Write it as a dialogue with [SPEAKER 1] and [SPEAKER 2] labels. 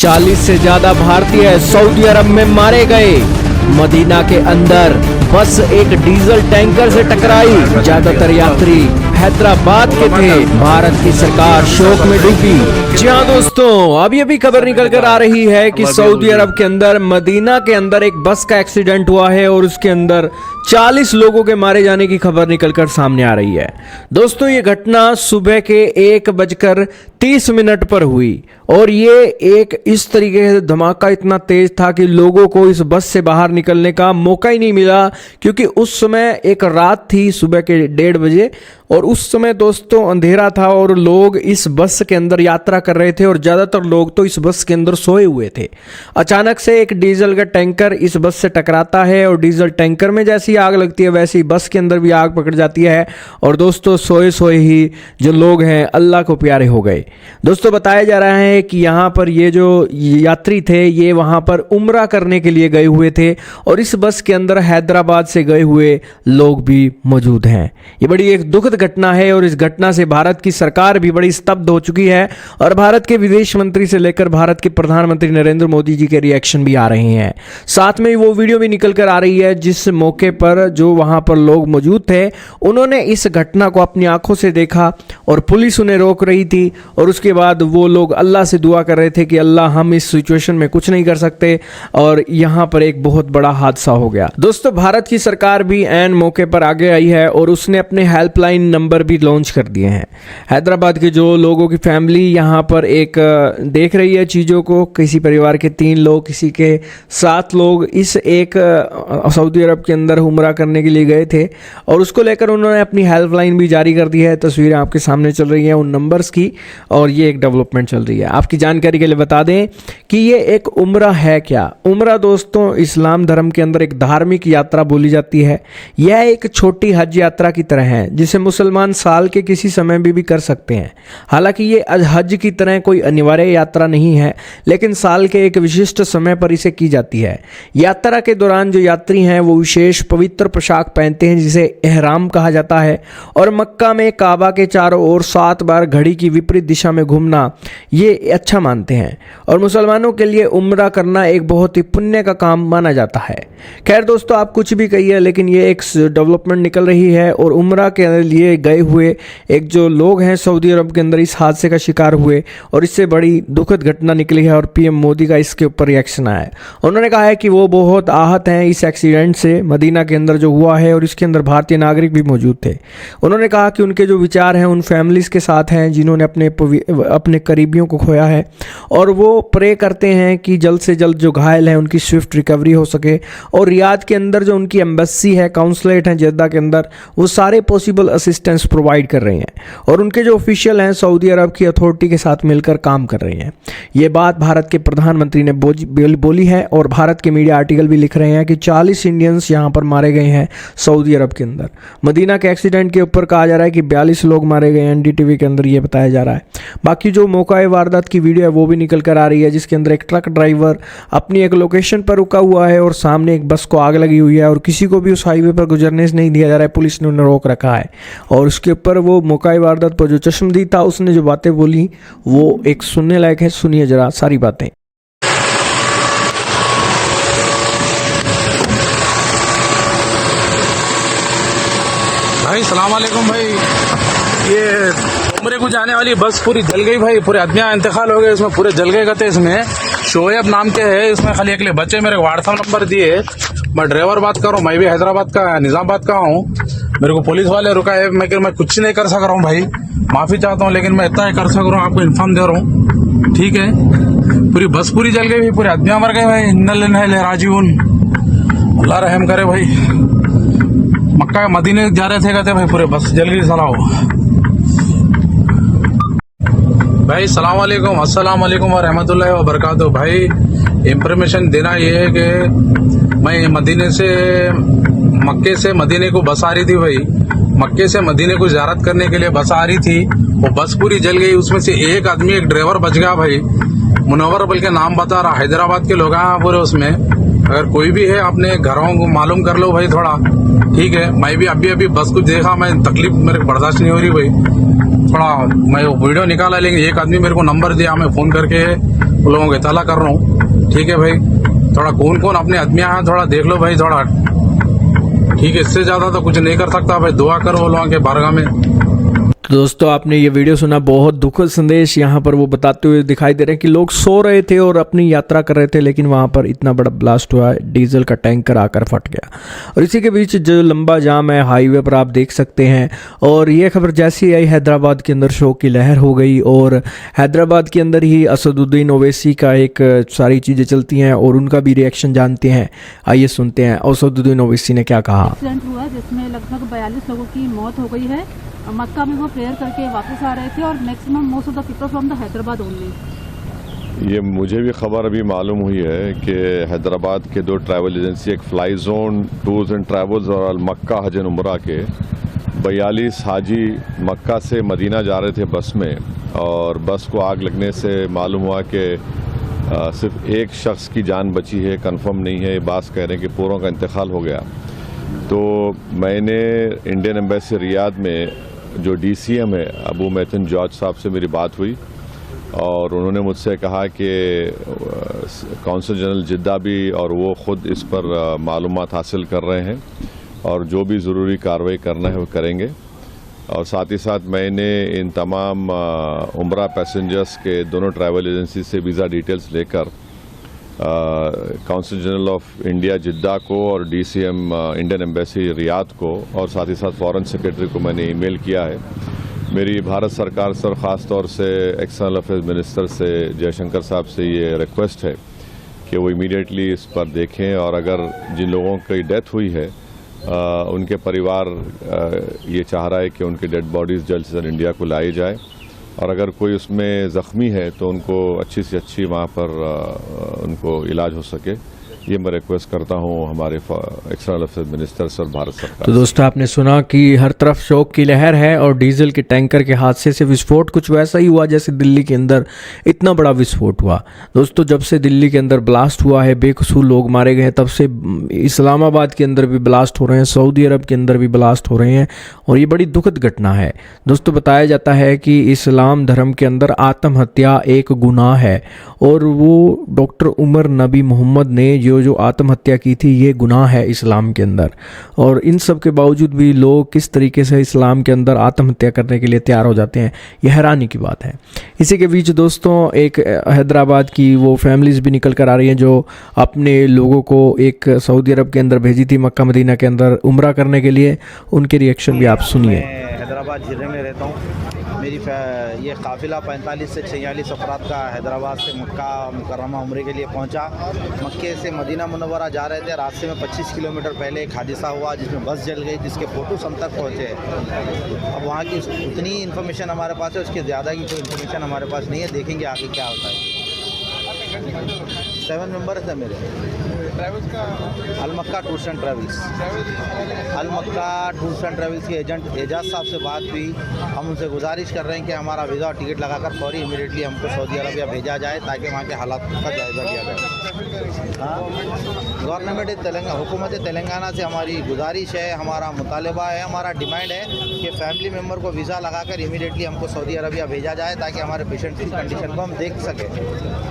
[SPEAKER 1] 40 से ज्यादा भारतीय सऊदी अरब में मारे गए। मदीना के अंदर बस एक डीजल टैंकर से टकराई। ज्यादातर यात्री हैदराबाद के थे। भारत की सरकार शोक में डूबी। जी हाँ दोस्तों, अभी खबर निकल कर आ रही है कि सऊदी अरब के अंदर मदीना के अंदर एक बस का एक्सीडेंट हुआ है और उसके अंदर 40 लोगों के मारे जाने की खबर निकलकर सामने आ रही है। दोस्तों, ये घटना सुबह के 1:30 पर हुई और ये एक इस तरीके से धमाका इतना तेज था कि लोगों को इस बस से बाहर निकलने का मौका ही नहीं मिला, क्योंकि उस समय एक रात थी, सुबह के 1:30 बजे, और उस समय दोस्तों अंधेरा था और लोग इस बस के अंदर यात्रा कर रहे थे और ज़्यादातर लोग तो इस बस के अंदर सोए हुए थे। अचानक से एक डीजल का टैंकर इस बस से टकराता है और डीजल टैंकर में जैसी आग लगती है वैसी बस के अंदर भी आग पकड़ जाती है और दोस्तों सोए सोए ही जो लोग हैं अल्लाह को प्यारे हो गए। दोस्तों, बताया जा रहा है कि यहाँ पर ये जो यात्री थे ये वहाँ पर उम्रा करने के लिए गए हुए थे और इस बस के अंदर हैदराबाद से गए हुए लोग भी मौजूद हैं। ये बड़ी एक दुखद घटना है और इस घटना से भारत की सरकार भी बड़ी स्तब्ध हो चुकी है और भारत के विदेश मंत्री से लेकर भारत के प्रधानमंत्री नरेंद्र मोदी जी के रिएक्शन भी आ रहे हैं। साथ में वो वीडियो भी निकल कर आ रही है जिस मौके पर जो वहां पर लोग मौजूद थे उन्होंने इस घटना को अपनी आंखों से देखा और पुलिस उन्हें रोक रही थी और उसके बाद वो लोग अल्लाह से दुआ कर रहे थे कि अल्लाह हम इस सिचुएशन में कुछ नहीं कर सकते और यहां पर एक बहुत बड़ा हादसा हो गया। दोस्तों, भारत की सरकार भी ऐन मौके पर आगे आई है और उसने अपने हेल्पलाइन नंबर भी लॉन्च कर दिए हैं। हैदराबाद के जो लोगों की फैमिली यहाँ पर एक देख रही है चीज़ों को, किसी परिवार के 3 लोग, किसी के 7 लोग इस एक सऊदी अरब के अंदर उम्रा करने के लिए गए थे और उसको लेकर उन्होंने अपनी हेल्पलाइन भी जारी कर दी है। तस्वीरें आपके सामने चल रही हैं उन नंबर्स की और ये एक डेवलपमेंट चल रही है। आपकी जानकारी के लिए बता दें कि ये एक उम्रा है क्या। उम्रा दोस्तों इस्लाम धर्म के अंदर एक धार्मिक यात्रा बोली जाती है। यह एक छोटी हज यात्रा की तरह है जिसे मुसलमान साल के किसी समय भी कर सकते हैं। हालांकि ये हज की तरह कोई अनिवार्य यात्रा नहीं है, लेकिन साल के एक विशिष्ट समय पर इसे की जाती है। यात्रा के दौरान जो यात्री हैं वो विशेष पवित्र पोशाक पहनते हैं जिसे एहराम कहा जाता है और मक्का में काबा के चारों ओर 7 बार घड़ी की विपरीत दिशा में घूमना ये अच्छा मानते हैं और मुसलमानों के लिए उम्रा करना एक बहुत ही पुण्य का काम माना जाता है। खैर दोस्तों, आप कुछ भी कहिए, लेकिन ये एक डेवलपमेंट निकल रही है और उम्रा के लिए गए हुए एक जो लोग हैं सऊदी अरब के अंदर इस हादसे का शिकार हुए और इससे बड़ी दुखद घटना निकली है और पीएम मोदी का इसके ऊपर रिएक्शन आया है। उन्होंने कहा है कि वो बहुत आहत हैं इस एक्सीडेंट से मदीना के अंदर जो हुआ है और इसके अंदर भारतीय नागरिक भी मौजूद थे। उन्होंने कहा कि उनके जो विचार हैं उन फैमिलीज के साथ हैं जिन्होंने अपने करीबियों को खोया है और वो प्रे करते हैं कि जल्द से जल्द जो घायल हैं उनकी स्विफ्ट रिकवरी हो सके और रियाद के अंदर जो उनकी एम्बेसी है, काउंसलेट हैं जेद्दा के अंदर, वो सारे पॉसिबल असिस्टेंस प्रोवाइड कर रहे हैं और उनके जो ऑफिशियल हैं सऊदी अरब की अथॉरिटी के साथ मिलकर काम कर रहे हैं। ये बात भारत के प्रधानमंत्री ने बोली है और भारत के मीडिया आर्टिकल भी लिख रहे हैं कि 40 इंडियंस यहाँ पर मारे गए हैं सऊदी अरब के अंदर। मदीना के एक्सीडेंट के ऊपर कहा जा रहा है कि 42 लोग मारे गए हैं, एनडीटीवी के अंदर ये बताया जा रहा है। बाकी जो मौका वारदात की वीडियो है वो भी निकल कर आ रही है जिसके अंदर एक ट्रक ड्राइवर अपनी एक लोकेशन पर रुका हुआ है और सामने एक बस को आग लगी हुई है और किसी को भी उस हाईवे पर गुजरने से नहीं दिया जा रहा है, पुलिस ने उन्हें रोक रखा है और उसके ऊपर वो मौका वारदात पर जो चश्मदीद था उसने जो बातें बोली वो एक सुनने लायक है। सुनिए जरा सारी बातें।
[SPEAKER 2] भाई सलाम वालेकुम भाई, ये उम्रे को जाने वाली बस पूरी जल गई भाई, पूरे आदमियाँ इंतकाल हो गए, इसमें पूरे जल गए कहते। इसमें शोएब नाम के है, इसमें खाली अकेले बच्चे मेरे व्हाट्सअप नंबर दिए। मैं ड्राइवर बात कर रहा हूँ, मैं भी हैदराबाद का निजामाबाद का हूँ। मेरे को पुलिस वाले रुका है, मैं कुछ नहीं कर सक रहा हूँ भाई, माफी चाहता हूँ, लेकिन मैं इतना ही कर सक रहा हूँ, आपको इन्फॉर्म दे रहा हूँ, ठीक है। पूरी बस पूरी जल गई, पूरे आदमियाँ मर गए भाई। नल राजीवन अल्लाह रहम करे भाई। मक्का मदीने जा रहे थे कहते भाई, पूरे बस जल गई सलाओ भाई। सलाम वालेकुम, अस्सलाम वालेकुम व रहमतुल्लाहि व बरकातुहू। भाई इंफॉर्मेशन देना ये है कि मैं मक्के से मदीने को बस आ रही थी भाई। मक्के से मदीने को ज़ियारत करने के लिए बस आ रही थी, वो बस पूरी जल गई। उसमें से एक आदमी, एक ड्राइवर बच गया भाई, मुनव्वर बल्कि नाम बता रहा, हैदराबाद के लोग हैं पूरे उसमें। अगर कोई भी है अपने घरों को मालूम कर लो भाई थोड़ा, ठीक है। मैं भी अभी बस को देखा, मैं तकलीफ मेरे को बर्दाश्त नहीं हो रही भाई, थोड़ा मैं वीडियो निकाला, लेकिन एक आदमी मेरे को नंबर दिया, मैं फ़ोन करके उन लोगों को इताला कर रहा हूँ। ठीक है भाई, थोड़ा कौन कौन अपने आदमियाँ हैं थोड़ा देख लो भाई, थोड़ा ठीक है, इससे ज़्यादा तो कुछ नहीं कर सकता भाई। दुआ करो वो लोगों के बारगाह में।
[SPEAKER 1] तो दोस्तों आपने ये वीडियो सुना, बहुत दुखद संदेश यहाँ पर वो बताते हुए दिखाई दे रहे हैं कि लोग सो रहे थे और अपनी यात्रा कर रहे थे, लेकिन वहाँ पर इतना बड़ा ब्लास्ट हुआ, डीजल का टैंकर आकर फट गया। और इसी के बीच जो लंबा जाम है हाईवे पर आप देख सकते हैं। और ये खबर जैसी आई हैदराबाद के अंदर शोक की लहर हो गई, और हैदराबाद के अंदर ही असदुद्दीन ओवैसी का एक सारी चीज़ें चलती हैं और उनका भी रिएक्शन जानते हैं। आइए सुनते हैं असदुद्दीन ओवैसी ने क्या कहा।
[SPEAKER 3] एक्सीडेंट हुआ जिसमें लगभग 42 लोगों की मौत हो गई है। मक्का में वो प्रेयर करके वापस आ रहे थे और maximum most of the people from the Hyderabad only.
[SPEAKER 4] ये मुझे भी खबर अभी मालूम हुई है कि हैदराबाद के 2 ट्रैवल एजेंसी, एक fly zone tours and travels और अल मक्का हज एंड उम्रा के 42 हाजी मक्का से मदीना जा रहे थे बस में, और बस को आग लगने से मालूम हुआ कि सिर्फ एक शख्स की जान बची है। कंफर्म नहीं है, ये बात कह रहे हैं कि पूरों का इंतकाल हो गया। तो मैंने इंडियन एम्बेसी रियाद में जो DCM है अबू मैथन जॉर्ज साहब से मेरी बात हुई, और उन्होंने मुझसे कहा कि कौंसल जनरल जिद्दा भी और वो ख़ुद इस पर मालूमात हासिल कर रहे हैं और जो भी ज़रूरी कार्रवाई करना है वो करेंगे। और साथ ही साथ मैंने इन तमाम उम्रा पैसेंजर्स के दोनों ट्रैवल एजेंसी से वीज़ा डिटेल्स लेकर कौंसल जनरल ऑफ इंडिया जिद्दा को और DCM इंडियन एम्बेसी रियाद को और साथ ही साथ फॉरेन सेक्रेटरी को मैंने ईमेल किया है। मेरी भारत सरकार से और ख़ास तौर से एक्सटर्नल अफेयर्स मिनिस्टर से जयशंकर साहब से ये रिक्वेस्ट है कि वो इमीडिएटली इस पर देखें, और अगर जिन लोगों की डेथ हुई है उनके परिवार ये चाह रहा है कि उनकी डेड बॉडीज़ जल्द से जल्द इंडिया को लाई जाए, और अगर कोई उसमें ज़ख्मी है तो उनको अच्छी से अच्छी वहाँ पर उनको इलाज हो सके। ये मैं रिक्वेस्ट करता हूँ हमारे एक्सटर्नल अफेयर्स मिनिस्टर से और भारत सरकार।
[SPEAKER 1] तो दोस्तों आपने सुना कि हर तरफ शोक की लहर है, और डीजल के टैंकर के हादसे से विस्फोट कुछ वैसा ही हुआ जैसे दिल्ली के अंदर इतना बड़ा विस्फोट हुआ। दोस्तों जब से दिल्ली के अंदर ब्लास्ट हुआ है, बेकसूर लोग मारे गए हैं, तब से इस्लामाबाद के अंदर भी ब्लास्ट हो रहे हैं, सऊदी अरब के अंदर भी ब्लास्ट हो रहे हैं, और ये बड़ी दुखद घटना है। दोस्तों बताया जाता है कि इस्लाम धर्म के अंदर आत्महत्या एक गुनाह है, और वो डॉक्टर उमर नबी मोहम्मद ने जो आत्महत्या की थी ये गुनाह है इस्लाम के अंदर। और इन सब के बावजूद भी लोग किस तरीके से इस्लाम के अंदर आत्महत्या करने के लिए तैयार हो जाते हैं, यह हैरानी की बात है। इसी के बीच दोस्तों एक हैदराबाद की वो फैमिलीज़ भी निकल कर आ रही हैं जो अपने लोगों को एक सऊदी अरब के अंदर भेजी थी मक्का मदीना के अंदर उम्रा करने के लिए। उनके रिएक्शन भी आप सुनिए।
[SPEAKER 5] हैदराबाद झिर्रे में रहता हूँ। मेरी ये काफ़िला 45 से 46 अफराद का हैदराबाद से मक्का मुकर्रमा उम्रे के लिए पहुँचा। मक्के से मदीना मुनव्वरा जा रहे थे, रास्ते में 25 किलोमीटर पहले एक हादसा हुआ जिसमें बस जल गई, जिसके फ़ोटोज़ हम तक पहुँचे। अब वहाँ की उतनी इन्फॉर्मेशन हमारे पास है, उसके ज़्यादा की कोई इन्फॉर्मेशन हमारे पास नहीं है। देखेंगे आगे क्या होता है। 7 मेंबर्स है मेरे ट्रैवल्स का। Al Makkah tours and travels, Al Makkah tours and travels के एजेंट एजाज साहब से बात हुई। हम उनसे गुजारिश कर रहे हैं कि हमारा वीज़ा और टिकट लगाकर फौरी इमीडिएटली हमको सऊदी अरबिया भेजा जाए ताकि वहाँ के हालात का जायज़ा लिया जाए। हाँ, गवर्नमेंट तेलंगाना, हुकूमत तेलंगाना से हमारी गुजारिश है, हमारा मुतालबा है, हमारा डिमांड है कि फैमिली मेम्बर को वीज़ा लगाकर इमीडिएटली हमको सऊदी अरबिया भेजा जाए ताकि हमारे पेशेंट की कंडीशन को हम देख सकें।